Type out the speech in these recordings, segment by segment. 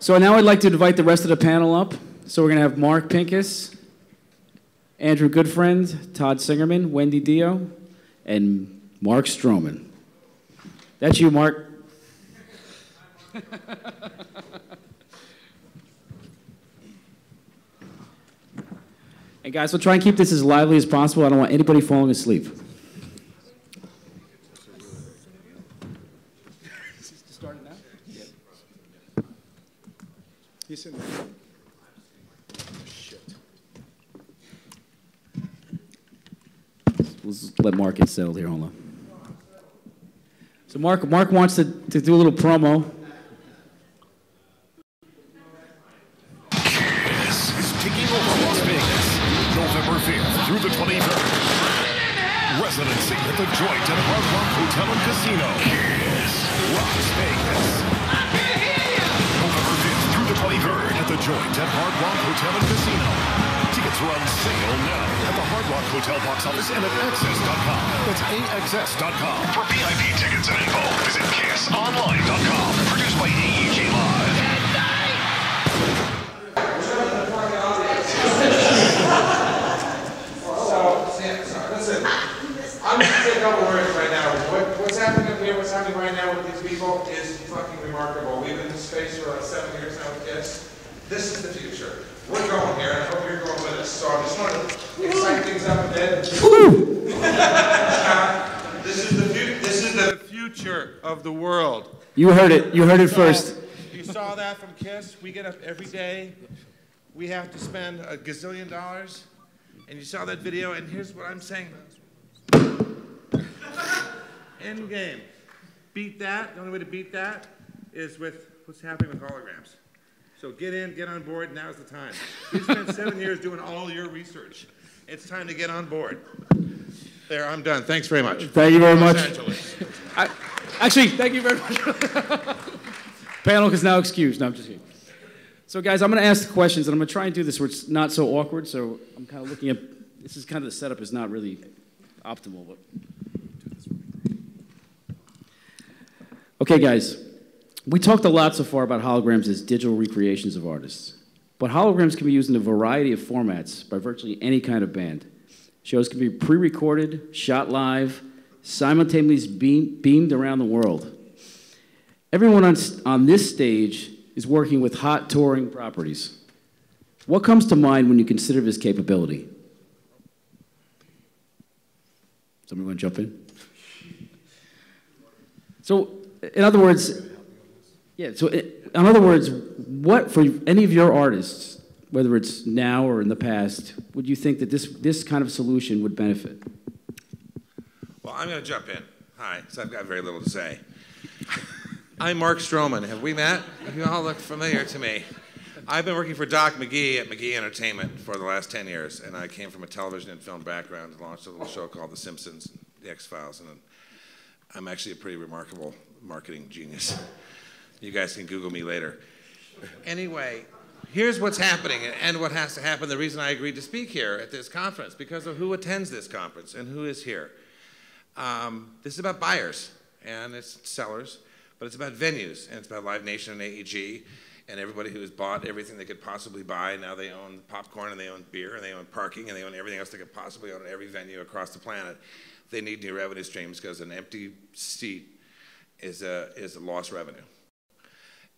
So now I'd like to invite the rest of the panel up. So we're going to have Mark Pincus, Andrew Goodfriend, Todd Singerman, Wendy Dio, and Mark Stroman. That's you, Mark. And guys, we'll try and keep this as lively as possible. I don't want anybody falling asleep. Start it now? Yeah. He's sitting there. Let's let Mark get settled here. Hold on. So Mark wants to do a little promo. Kiss is taking over Las Vegas, November 5th through the 23rd. Residency at the Joint at Hard Rock Hotel and Casino. Kiss, Las Vegas. November 5th through the 23rd at the Joint at Hard Rock Hotel and Casino. Tickets are on sale now at the Hard Rock Hotel box office and at AXS.com. That's AXS.com. For VIP tickets and info, visit KissOnline.com. Produced by AEG Live. Listen, I'm going to say a couple words right now. What's happening up here, what's happening right now with these people is fucking remarkable. We've been in this space for 7 years now with Kiss. This is the future. We're going here, and I hope you're going with us. So I just want to excite things up a bit. This is the future of the world. You heard it. You heard it first. You saw that from Kiss. We get up every day. We have to spend $1 gazillion. And you saw that video, and here's what I'm saying. End game. Beat that. The only way to beat that is with what's happening with holograms. So get in, get on board, now's the time. You spent 7 years doing all your research. It's time to get on board. There, I'm done. Thanks very much. Thank you very much. Los Angeles. Actually, thank you very much. Panel is now excused. No, I'm just kidding. So guys, I'm going to ask the questions, and I'm going to try and do this where it's not so awkward. So I'm kind of looking at, this is kind of the setup is not really optimal. But. Okay, guys. We talked a lot so far about holograms as digital recreations of artists. But holograms can be used in a variety of formats by virtually any kind of band. Shows can be pre-recorded, shot live, simultaneously beamed around the world. Everyone on this stage is working with hot touring properties. What comes to mind when you consider this capability? Somebody want to jump in? So, in other words, what for any of your artists, whether it's now or in the past, would you think that this kind of solution would benefit? Well, I'm going to jump in. Hi, so I've got very little to say. I'm Mark Stroman. Have we met? You all look familiar to me. I've been working for Doc McGee at McGee Entertainment for the last 10 years, and I came from a television and film background and launched a little show called The Simpsons, The X-Files, and I'm actually a pretty remarkable marketing genius. You guys can Google me later. Anyway, here's what's happening and what has to happen. The reason I agreed to speak here at this conference, because of who attends this conference and who is here. This is about buyers and it's sellers, but it's about venues and it's about Live Nation and AEG and everybody who has bought everything they could possibly buy. Now they own popcorn and they own beer and they own parking and they own everything else they could possibly own at every venue across the planet. They need new revenue streams because an empty seat is a lost revenue.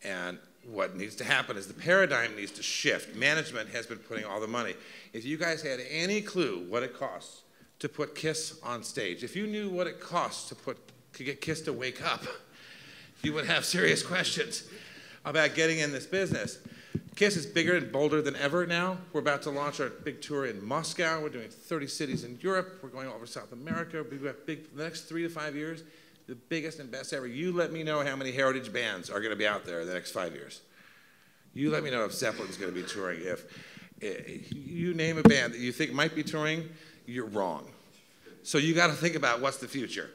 And what needs to happen is the paradigm needs to shift. Management has been putting all the money. If you guys had any clue what it costs to put Kiss on stage, if you knew what it costs to get Kiss to wake up, you would have serious questions about getting in this business. Kiss is bigger and bolder than ever now. We're about to launch our big tour in Moscow. We're doing 30 cities in Europe. We're going all over South America. We've got big, the next 3 to 5 years, the biggest and best ever. You let me know how many heritage bands are going to be out there in the next 5 years. You let me know if Zeppelin's going to be touring. If you name a band that you think might be touring, you're wrong. So you got to think about what's the future.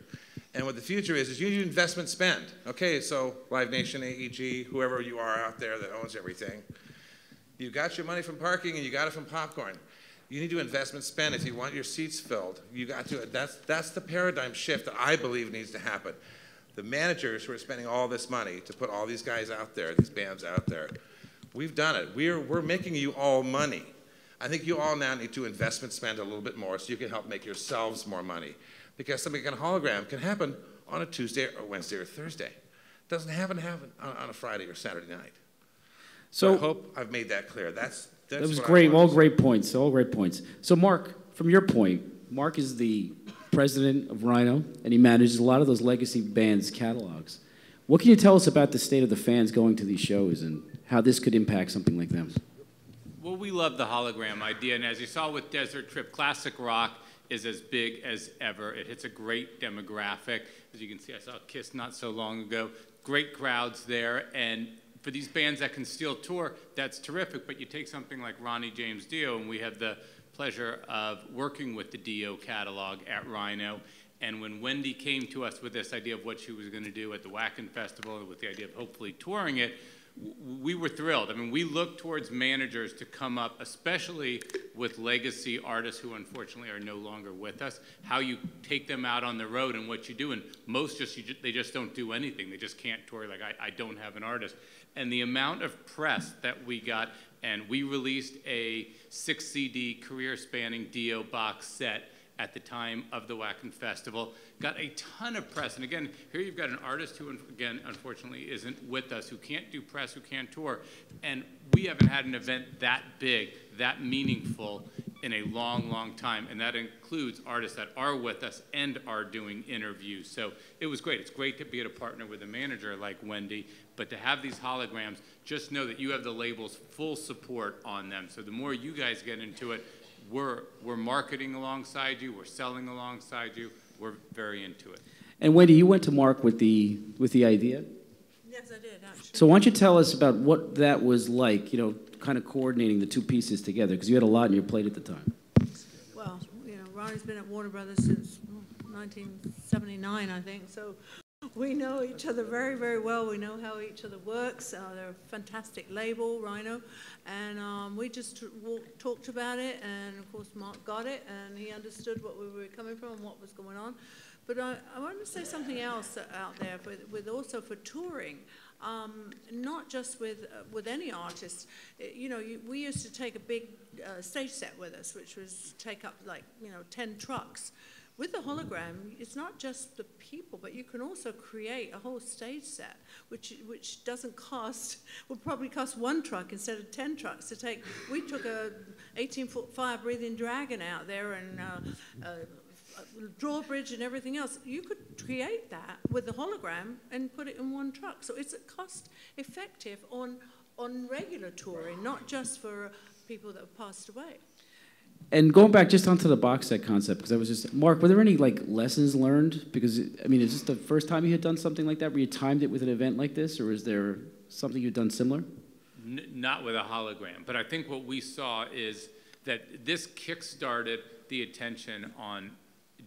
And what the future is you need investment spend. Okay, so Live Nation, AEG, whoever you are out there that owns everything, you got your money from parking and you got it from popcorn. You need to investment spend if you want your seats filled. You got to. That's the paradigm shift that I believe needs to happen. The managers who are spending all this money to put all these guys out there, these bands out there, We've done it. We're making you all money. I think you all now need to investment spend a little bit more so you can help make yourselves more money. Because something like a hologram can happen on a Tuesday or Wednesday or Thursday. It doesn't happen on a Friday or Saturday night. So I hope I've made that clear. That was great. All great points. All great points. So Mark, from your point, Mark is the president of Rhino, and he manages a lot of those legacy bands' catalogs. What can you tell us about the state of the fans going to these shows and how this could impact something like them? Well, we love the hologram idea, and as you saw with Desert Trip, classic rock is as big as ever. It hits a great demographic. As you can see, I saw Kiss not so long ago. Great crowds there, and for these bands that can still tour, that's terrific, but you take something like Ronnie James Dio, and we had the pleasure of working with the Dio catalog at Rhino, and when Wendy came to us with this idea of what she was going to do at the Wacken Festival, with the idea of hopefully touring it, we were thrilled. I mean, we look towards managers to come up, especially with legacy artists who unfortunately are no longer with us, how you take them out on the road and what you do. And most they just don't do anything. They just can't tour. Like, I don't have an artist. And the amount of press that we got, and we released a 6-CD career-spanning Dio box set at the time of the Wacken Festival, got a ton of press. And again, here you've got an artist who, again, unfortunately isn't with us, who can't do press, who can't tour. And we haven't had an event that big, that meaningful in a long, long time. And that includes artists that are with us and are doing interviews. So it was great. It's great to be able to partner with a manager like Wendy, but to have these holograms, just know that you have the label's full support on them. So the more you guys get into it, we're marketing alongside you, we're selling alongside you, we're very into it. And Wendy, you went to Mark with the idea? Yes, I did, actually. So why don't you tell us about what that was like, you know, kind of coordinating the two pieces together, because you had a lot on your plate at the time. Well, you know, Ronnie's been at Warner Brothers since 1979, I think, so we know each other very, very well. We know how each other works. They're a fantastic label, Rhino, and we just talked about it, and of course Mark got it, and he understood what we were coming from and what was going on. But I want to say something else out there, with also for touring, not just with any artist. You know, we used to take a big stage set with us, which was take up like 10 trucks. With the hologram, it's not just the people, but you can also create a whole stage set, which doesn't cost, will probably cost 1 truck instead of 10 trucks to take. We took a 18-foot fire-breathing dragon out there and drawbridge and everything else. You could create that with the hologram and put it in 1 truck. So it's cost-effective on regular touring, not just for people that have passed away. And going back just onto the box set concept, because I was just, Mark, were there any like lessons learned? Because, I mean, is this the first time you had done something like that, where you timed it with an event like this, or is there something you've done similar? Not with a hologram, but I think what we saw is that this kick-started the attention on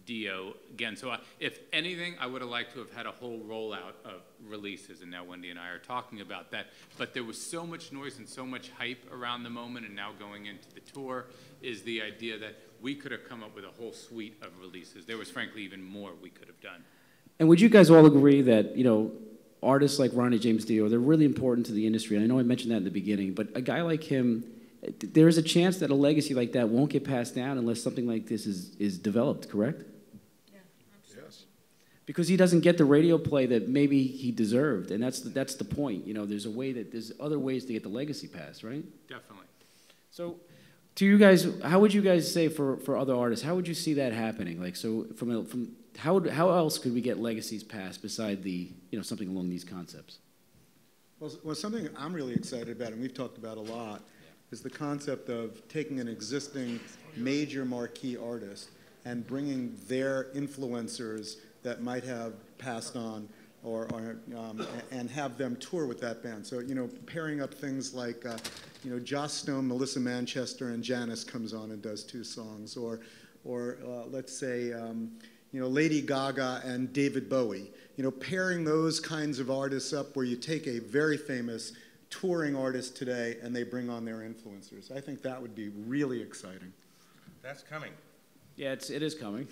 Dio again. So if anything, I would have liked to have had a whole rollout of releases, and now Wendy and I are talking about that. But there was so much noise and so much hype around the moment, and now going into the tour is the idea that we could have come up with a whole suite of releases. There was frankly even more we could have done. And would you guys all agree that, you know, artists like Ronnie James Dio, they're really important to the industry? And I know I mentioned that in the beginning, but a guy like him, there is a chance that a legacy like that won't get passed down unless something like this is developed, correct? Yeah, absolutely. Yes. Because he doesn't get the radio play that maybe he deserved, and that's the point. You know, there's other ways to get the legacy passed, right? Definitely. So, to you guys, how would you guys say for other artists, how would you see that happening? Like, so how else could we get legacies passed beside something along these concepts? Well, something I'm really excited about, and we've talked about a lot, is the concept of taking an existing major marquee artist and bringing their influencers that might have passed on and have them tour with that band. So, pairing up things like, Joss Stone, Melissa Manchester, and Janis comes on and does 2 songs. Or let's say, Lady Gaga and David Bowie. Pairing those kinds of artists up where you take a very famous touring artist today and they bring on their influencers. I think that would be really exciting. That's coming. Yeah, it is coming.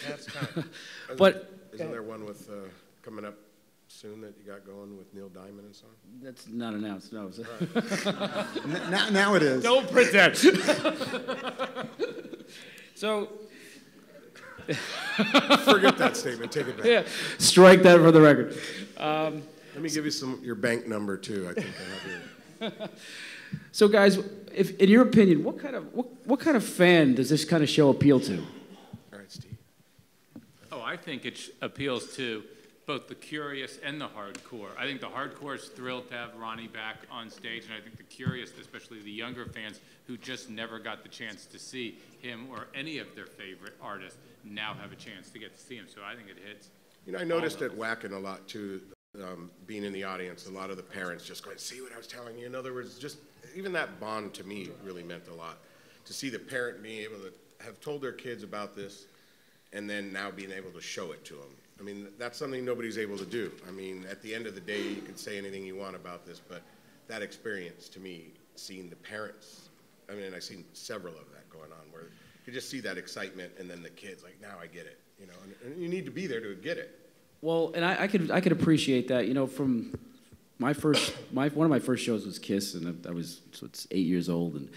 That's coming. But isn't there one with coming up soon that you got going with Neil Diamond and so on? That's not announced, no. Now it is. Don't pretend. So, Forget that statement. Take it back. yeah, strike that for the record. Let me give you your bank number too. I think I have your. So, guys, if in your opinion, what kind of fan does this kind of show appeal to? All right, Steve. Oh, I think it appeals to both the curious and the hardcore. I think the hardcore is thrilled to have Ronnie back on stage, and I think the curious, especially the younger fans who just never got the chance to see him or any of their favorite artists, now have a chance to get to see him. So I think it hits. You know, I noticed at Whackin' a lot too, being in the audience, a lot of the parents just going, see what I was telling you? In other words, just even that bond to me really meant a lot. To see the parent being able to have told their kids about this and then now being able to show it to them. I mean, that's something nobody's able to do. I mean, at the end of the day, you can say anything you want about this, but that experience to me, seeing the parents, I mean, I've seen several of that going on where you could just see that excitement and then the kids like, now I get it, you know, and you need to be there to get it. Well, and I could appreciate that. You know, from one of my first shows was Kiss, and I was 8 years old, and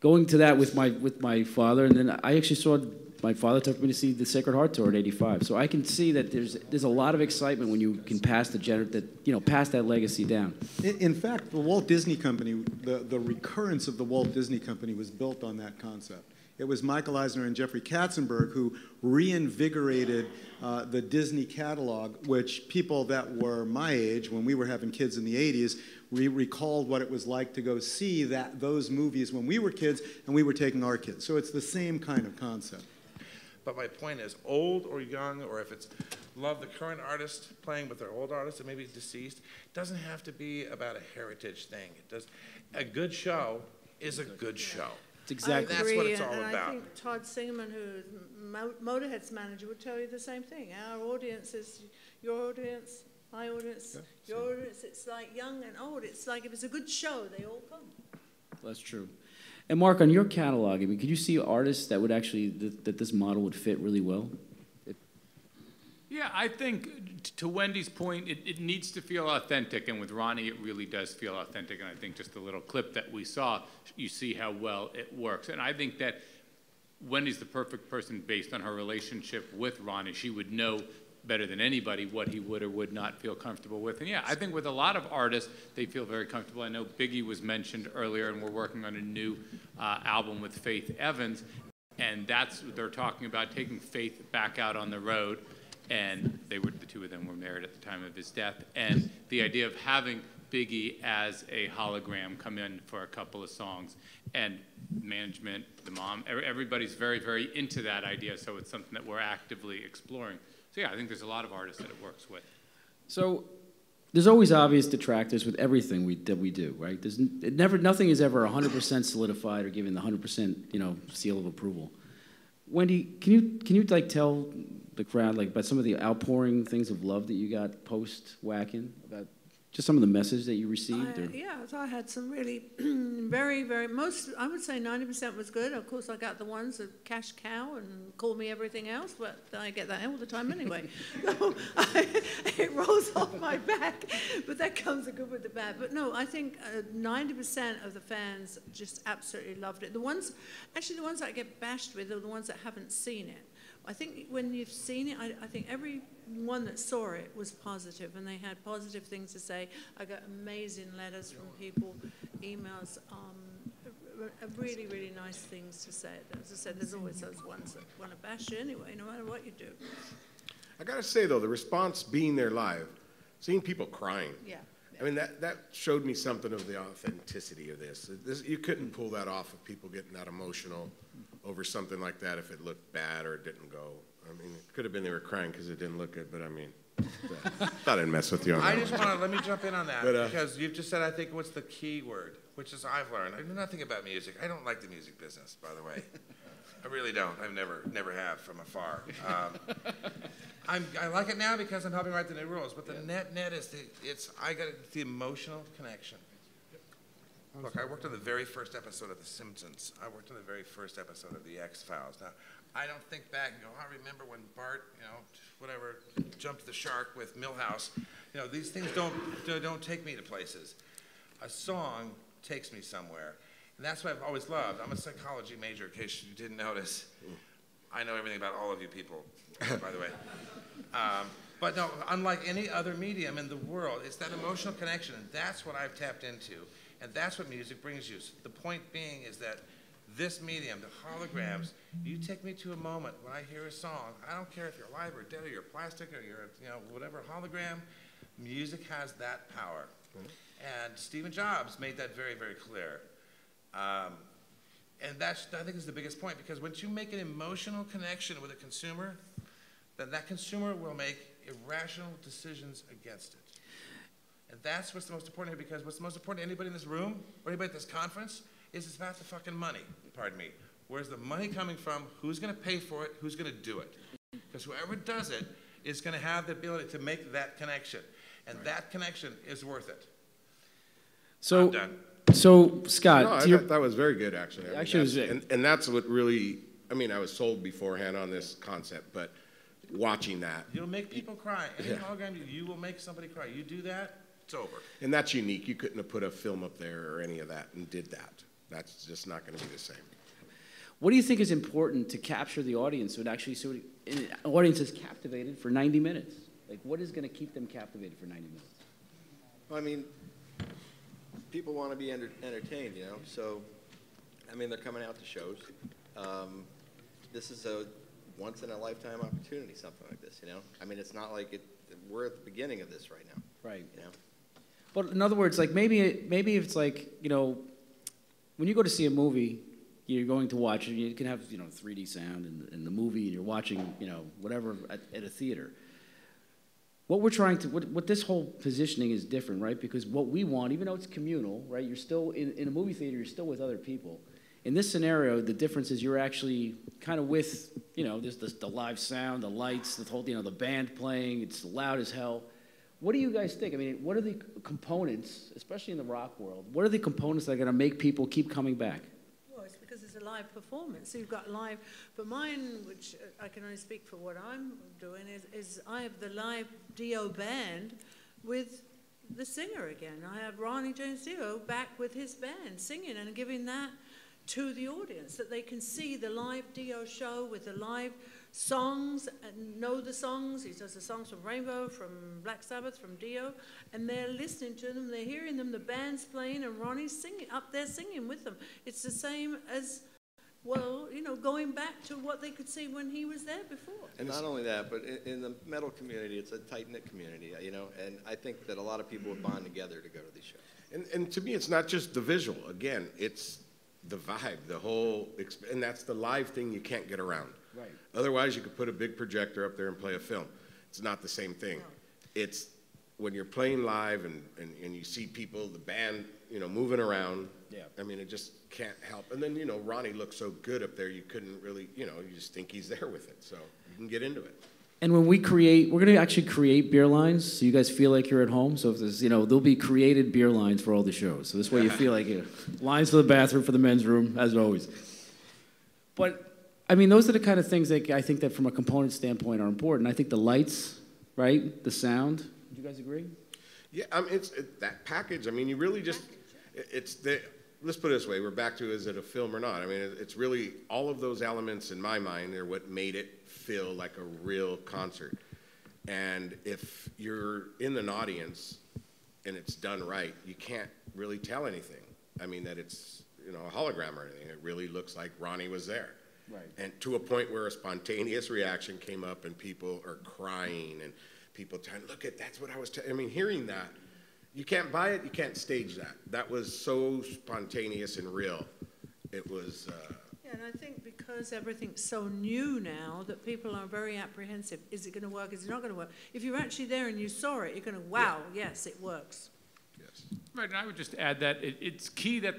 going to that with my father, and then I actually saw my father took me to see the Sacred Heart tour in '85. So I can see that there's a lot of excitement when you can pass pass that legacy down. In fact, the Walt Disney Company, the recurrence of the Walt Disney Company was built on that concept. It was Michael Eisner and Jeffrey Katzenberg who reinvigorated the Disney catalog, which people that were my age, when we were having kids in the 80s, we recalled what it was like to go see those movies when we were kids and we were taking our kids. So it's the same kind of concept. But my point is, old or young, or if it's love the current artist playing with their old artist and maybe deceased, it doesn't have to be about a heritage thing. A good show is a good show. Exactly. That's what it's all and about. I think Todd Singerman, who's Motorhead's manager, would tell you the same thing. Our audience is your audience, my audience, your audience. It's like young and old. It's like if it's a good show, they all come. That's true. And Mark, on your catalog, I mean, could you see artists that would actually that this model would fit really well? Yeah, I think to Wendy's point, it needs to feel authentic, and with Ronnie, it really does feel authentic, and I think just the little clip that we saw, you see how well it works. And I think that Wendy's the perfect person based on her relationship with Ronnie. She would know better than anybody what he would or would not feel comfortable with. And yeah, I think with a lot of artists, they feel very comfortable. I know Biggie was mentioned earlier, and we're working on a new album with Faith Evans, and that's what they're talking about, taking Faith back out on the road. And the two of them were married at the time of his death. And the idea of having Biggie as a hologram come in for a couple of songs, and management, the mom, everybody's very, very into that idea, so it's something that we're actively exploring. So yeah, I think there's a lot of artists that it works with. So there's always obvious detractors with everything that we do, right? Nothing is ever 100% solidified or given the 100% seal of approval. Wendy, can you like tell the crowd like about some of the outpouring things of love that you got post Whackin', about just some of the message that you received? Yeah, so I had some really very, very, I would say 90% was good. Of course, I got the ones that cash cow and call me everything else, but I get that all the time anyway. So it rolls off my back, but that comes good with the bad. But no, I think 90% of the fans just absolutely loved it. The ones that I get bashed with are the ones that haven't seen it. I think when you've seen it, I think everyone that saw it was positive, and they had positive things to say. I got amazing letters from people, emails, really, really nice things to say. As I said, there's always those ones that want to bash you anyway, no matter what you do. I got to say, though, the response being there live, seeing people crying. Yeah. I mean, that showed me something of the authenticity of this. You couldn't pull that off of people getting that emotional over something like that if it looked bad or it didn't go. I mean, it could have been they were crying because it didn't look good, but I mean, thought I'd mess with you on that. Let me jump in on that, because you've just said, I think, what's the key word, which is I've learned. I know nothing about music. I don't like the music business, by the way. I really don't. I've never have from afar. I like it now because I'm helping write the new rules, but the net is I got the emotional connection. Look, I worked on the very first episode of The Simpsons. I worked on the very first episode of The X-Files. Now, I don't think back and go, I remember when Bart, whatever, jumped the shark with Milhouse. These things don't take me to places. A song takes me somewhere. And that's what I've always loved. I'm a psychology major, in case you didn't notice. I know everything about all of you people, by the way. But no, unlike any other medium in the world, it's that emotional connection, and that's what I've tapped into, and that's what music brings you. So the point being is that this medium, the holograms, you take me to a moment when I hear a song. I don't care if you're alive or dead or you're plastic or you're whatever hologram. Music has that power, and Stephen Jobs made that very, very clear. And that's, I think, is the biggest point, because once you make an emotional connection with a consumer, then that consumer will make irrational decisions against it. And that's what's the most important here, because what's the most important to anybody in this room or anybody at this conference is it's about the fucking money, pardon me. Where's the money coming from? Who's going to pay for it? Who's going to do it? Because whoever does it is going to have the ability to make that connection. And that connection is worth it. So, I'm done. So, Scott, No, I thought that was very good, actually. I mean, actually, it was, and that's what really, I mean, I was sold beforehand on this concept, but watching that. You'll make people cry. Any hologram, you will make somebody cry. You do that, it's over. And that's unique. You couldn't have put a film up there or any of that and did that. That's just not going to be the same. What do you think is important to capture the audience so an audience is captivated for 90 minutes? Like, what is going to keep them captivated for 90 minutes? Well, I mean, people want to be entertained, so, I mean, they're coming out to shows. This is a once-in-a-lifetime opportunity, something like this, I mean, it's not like we're at the beginning of this right now. Right. But in other words, like, maybe it's like, when you go to see a movie, you're going to watch it, you can have, 3D sound in the movie, and you're watching, whatever at a theater. What we're trying to, what this whole positioning is different, right? Because what we want, even though it's communal, right? You're still, in a movie theater, you're still with other people. In this scenario, the difference is you're actually kind of with, there's the live sound, the lights, the whole, the band playing, it's loud as hell. What do you guys think? I mean, what are the components, especially in the rock world, what are the components that are going to make people keep coming back? Well, it's because it's a live performance. So you've got live, but mine, which I can only speak for what I'm doing, is I have the live Dio band with the singer again. I have Ronnie James Dio back with his band singing and giving that to the audience, that they can see the live Dio show with the live songs and know the songs. He does the songs from Rainbow, from Black Sabbath, from Dio, and they're listening to them, they're hearing them, the band's playing, and Ronnie's singing, up there singing with them. It's the same as, well, going back to what they could see when he was there before. And not only that, but in the metal community, it's a tight-knit community, and I think that a lot of people would bond together to go to these shows. And to me, it's not just the visual. Again, it's the vibe, the whole, and that's the live thing you can't get around. Right. Otherwise, you could put a big projector up there and play a film. It's not the same thing. No. It's when you're playing live and you see people, the band, moving around. Yeah. I mean, it just can't help. And then, Ronnie looks so good up there, you couldn't really, you just think he's there with it. So you can get into it. And when we create, we're going to actually create beer lines so you guys feel like you're at home. So if there's, there'll be created beer lines for all the shows. So this way you feel like lines for the bathroom, for the men's room, as always. But, I mean, those are the kind of things that I think that from a component standpoint are important. I think the lights, right, the sound. Do you guys agree? Yeah, I mean, that package. I mean, you really just, let's put it this way. We're back to, is it a film or not? I mean, it's really, all of those elements in my mind are what made it feel like a real concert. And if you're in an audience and it's done right, you can't really tell anything. I mean, that it's, a hologram or anything. It really looks like Ronnie was there. Right. And to a point where a spontaneous reaction came up and people are crying and people telling, look at, that's what I was telling. I mean, hearing that, you can't buy it, you can't stage that. That was so spontaneous and real. It was... Yeah, and I think because everything's so new now that people are very apprehensive. Is it going to work? Is it not going to work? If you're actually there and you saw it, you're going to, wow, yes, it works. Yes. Right, and I would just add that it's key that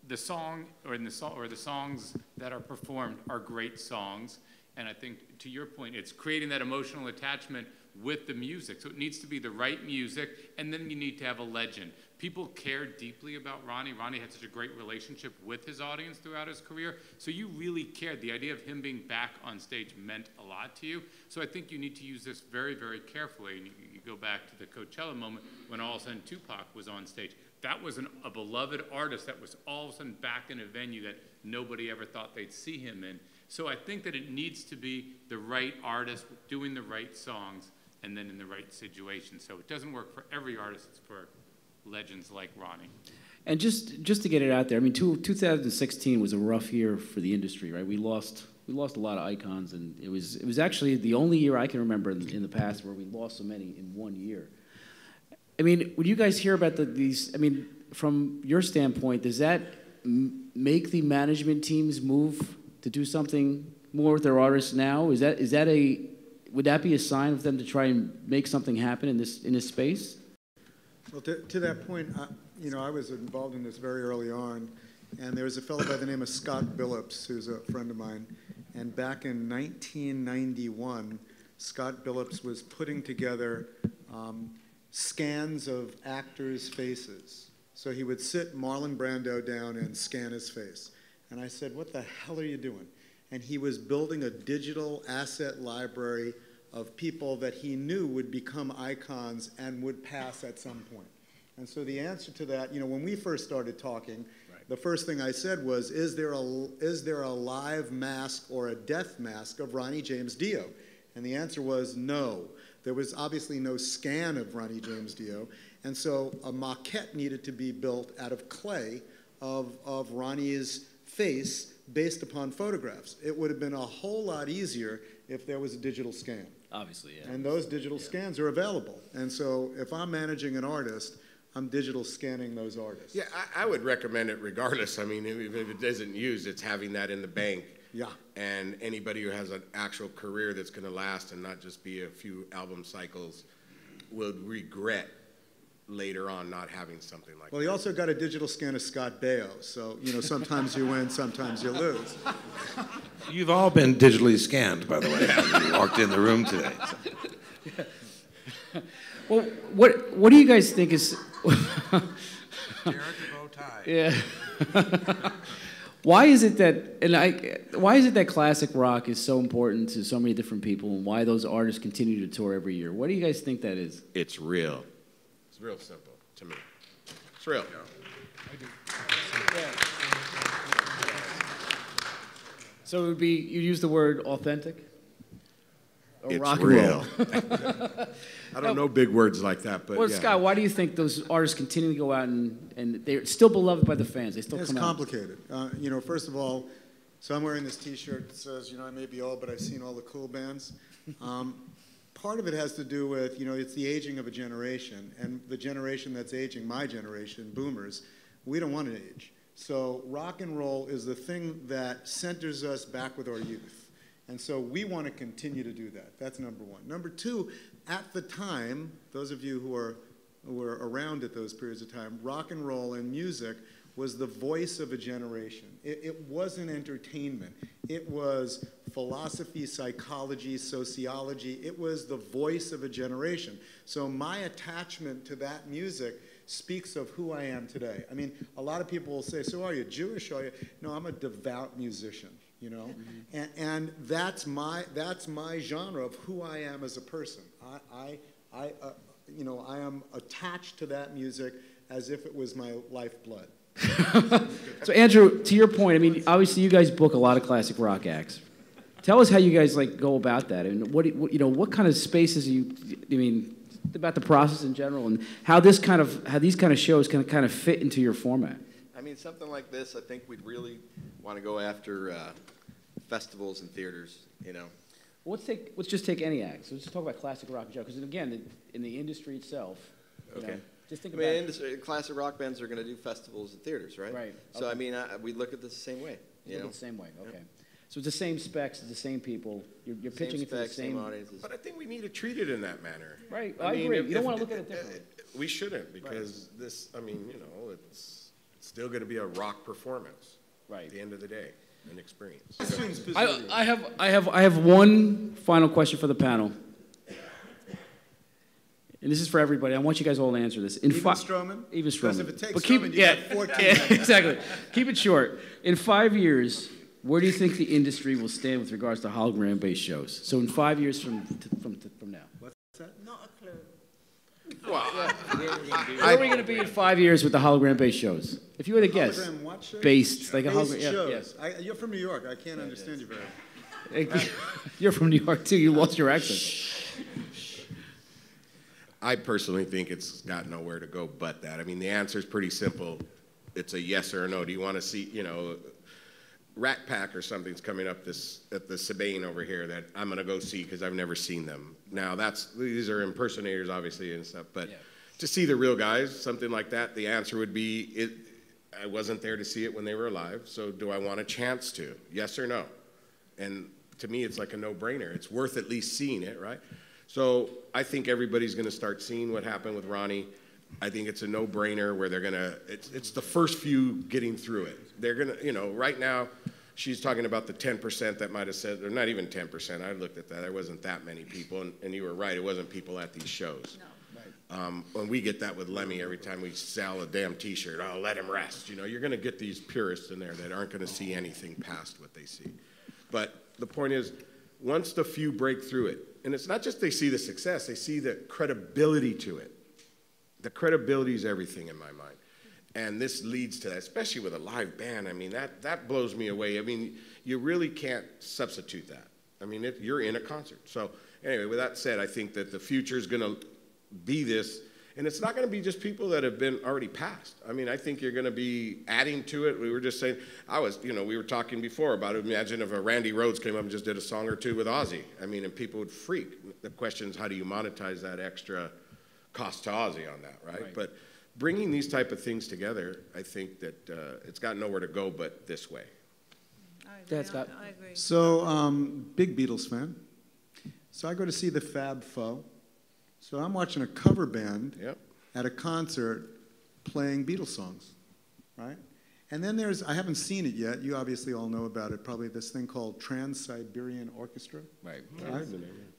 the song or the songs that are performed are great songs. And I think, to your point, it's creating that emotional attachment with the music. So it needs to be the right music, and then you need to have a legend. People care deeply about Ronnie. Ronnie had such a great relationship with his audience throughout his career, so you really cared. The idea of him being back on stage meant a lot to you. So I think you need to use this very, very carefully. And you go back to the Coachella moment when all of a sudden Tupac was on stage. That was a beloved artist that was all of a sudden back in a venue that nobody ever thought they'd see him in. So I think that it needs to be the right artist doing the right songs and then in the right situation. So it doesn't work for every artist. It's for legends like Ronnie. And just to get it out there, I mean, 2016 was a rough year for the industry, right? We lost a lot of icons, and it was actually the only year I can remember in the past where we lost so many in one year. I mean, when you guys hear about these, I mean, from your standpoint, does that make the management teams move to do something more with their artists now? Would that be a sign of them to try and make something happen in this space? Well, to that point, I was involved in this very early on, and there was a fellow by the name of Scott Billups, who's a friend of mine, and back in 1991, Scott Billups was putting together scans of actors' faces. So he would sit Marlon Brando down and scan his face. And I said, what the hell are you doing? And he was building a digital asset library of people that he knew would become icons and would pass at some point. And so the answer to that, when we first started talking, the first thing I said was, is there a live mask or a death mask of Ronnie James Dio? And the answer was no. There was obviously no scan of Ronnie James Dio. And so a maquette needed to be built out of clay of Ronnie's face based upon photographs. It would have been a whole lot easier if there was a digital scan. Obviously, yeah. And those digital scans are available. And so if I'm managing an artist, I'm digital scanning those artists. Yeah, I would recommend it regardless. I mean, if it isn't used, it's having that in the bank. Yeah. And anybody who has an actual career that's going to last and not just be a few album cycles would regret later on not having something like that. Well, he also got a digital scan of Scott Baio. So, sometimes you win, sometimes you lose. You've all been digitally scanned, by the way, when you walked in the room today. Well, what do you guys think is... Jared, the bow tie. Yeah. Why is it that classic rock is so important to so many different people, and why those artists continue to tour every year? What do you guys think that is? It's real. It's real simple to me. It's real. I do. Yeah. So it would be, you use the word authentic? Or it's rock real. and roll? I don't know big words like that, but well, yeah. Scott, why do you think those artists continue to go out and they're still beloved by the fans? They still It's come complicated. First of all, so I'm wearing this T-shirt that says, I may be old, but I've seen all the cool bands. Part of it has to do with, it's the aging of a generation, and the generation that's aging, my generation, boomers, we don't want to age. So rock and roll is the thing that centers us back with our youth. And so we want to continue to do that. That's number one. Number two, at the time, those of you who were around at those periods of time, rock and roll and music was the voice of a generation. It wasn't entertainment. It was philosophy, psychology, sociology. It was the voice of a generation. So my attachment to that music speaks of who I am today. I mean, a lot of people will say, so are you Jewish? Are you? No, I'm a devout musician. And that's my genre of who I am as a person. I am attached to that music as if it was my lifeblood. So Andrew, to your point, I mean, obviously you guys book a lot of classic rock acts. Tell us how you guys go about that, and what kind of spaces about the process in general, and how these kind of shows can kind of fit into your format. I mean, something like this, I think we'd really want to go after festivals and theaters, Well, let's just take any act. So let's just talk about classic rock and show, because again, in the industry itself, okay. Just think about classic rock bands are going to do festivals and theaters, right? Right. So, okay. We look at this the same way. You look at the same way, okay. Yep. So it's the same specs, it's the same people. You're pitching it to the same audiences. But I think we need to treat it in that manner. Right, I agree. You don't want to look at it differently. We shouldn't, because this, it's still going to be a rock performance. Right. At the end of the day, an experience. I have one final question for the panel. and this is for everybody. I want you guys all to answer this. Even Strowman? Even Strowman. Because if it takes But keep, Strowman, you got 14. Yeah, exactly. Keep it short. In 5 years, where do you think the industry will stand with regards to hologram-based shows? So in 5 years from now. Not a clue. Well, Where are we going to be in 5 years with the hologram-based shows? If you had to guess. Hologram what shows? Based, like a Based hologram. Yeah, shows. You're from New York. I can't understand you very well. You're from New York, too. You lost your accent. I personally think it's got nowhere to go but that. I mean, the answer is pretty simple. It's a yes or a no. Do you want to see, you know, Rat Pack or something's coming up at the Sabine over here that I'm going to go see because I've never seen them. Now, these are impersonators, obviously, and stuff, but to see the real guys, something like that, the answer would be, I wasn't there to see it when they were alive, so do I want a chance to? Yes or no? And to me, it's like a no-brainer. It's worth at least seeing it, right? So I think everybody's going to start seeing what happened with Ronnie. I think it's a no-brainer where they're going to, it's the first few getting through it. They're going to, you know, right now, she's talking about the 10% that might have said, or not even 10%, I looked at that, there wasn't that many people, and you were right, it wasn't people at these shows. No. When we get that with Lemmy every time we sell a damn t-shirt, oh, let him rest. You know, you're going to get these purists in there that aren't going to see anything past what they see. But the point is, once the few break through it, and it's not just they see the success, they see the credibility to it. The credibility is everything in my mind. And this leads to that, especially with a live band. I mean, that blows me away. I mean, you really can't substitute that. I mean, you're in a concert. So anyway, with that said, I think that the future is going to be this, and it's not going to be just people that have been already passed. I mean, I think you're going to be adding to it. We were just saying, we were talking before about it. Imagine if a Randy Rhoads came up and just did a song or two with Ozzy. I mean, and people would freak. The question is, how do you monetize that extra cost to Ozzy on that, right? But bringing these type of things together, I think that it's got nowhere to go but this way. I agree. So, big Beatles fan. So I go to see the Fab Four. So I'm watching a cover band at a concert playing Beatles songs, right? And then I haven't seen it yet. You obviously all know about it, probably this thing called Trans-Siberian Orchestra. Right.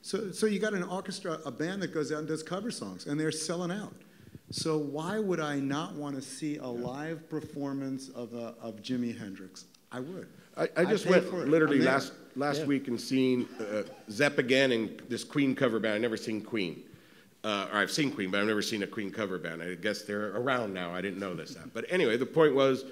So you got an orchestra, a band that goes out and does cover songs, and they're selling out. So why would I not want to see a live performance of Jimi Hendrix? I would. I just went literally last week and seen Zepp again and this Queen cover band. I've never seen Queen. Or I've seen Queen, but I've never seen a Queen cover band. I guess they're around now. I didn't know this. But anyway, the point was,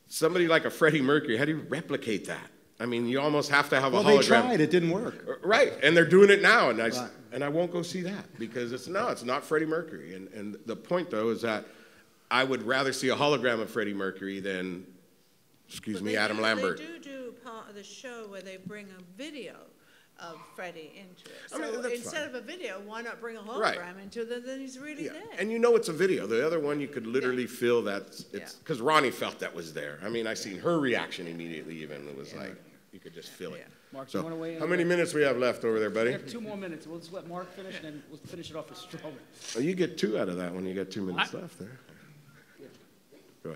somebody like a Freddie Mercury, how do you replicate that? I mean, you almost have to have a hologram. Well, they tried. It didn't work. Right, and they're doing it now, and I won't go see that because it's not Freddie Mercury. And the point, though, is that I would rather see a hologram of Freddie Mercury than, Adam Lambert. They do part of the show where they bring a video of Freddie into it. So I mean, instead of a video, why not bring a hologram into it? Then he's really there. And you know it's a video. The other one, you could literally feel that because Ronnie felt that was there. I mean, I seen her reaction immediately. Even it was like you could just feel it. Mark, so, you want to weigh in? How many minutes we have left over there, buddy? We have 2 more minutes. We'll just let Mark finish, and then we'll finish it off with Strowman. Oh, you get 2 out of that one. You got 2 minutes left there.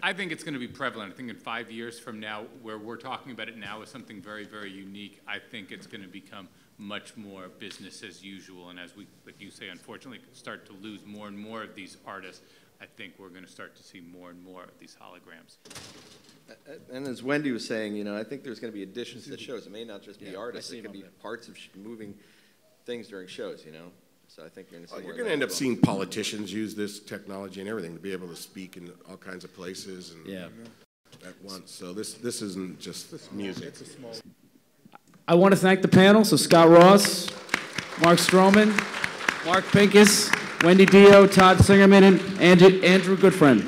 I think it's going to be prevalent. I think in 5 years from now, where we're talking about it now is something very, very unique. I think it's going to become much more business as usual. And as we, like you say, unfortunately, start to lose more and more of these artists, I think we're going to start to see more and more of these holograms. And as Wendy was saying, you know, I think there's going to be additions to shows. It may not just be artists. It could be parts of moving things during shows, you know. So I think you're going to see you're going to end up seeing politicians use this technology and everything to be able to speak in all kinds of places and at once. So this isn't just music. It's a small. I want to thank the panel. So Scott Ross, Mark Strowman, Mark Pincus, Wendy Dio, Todd Singerman, and Andrew Goodfriend.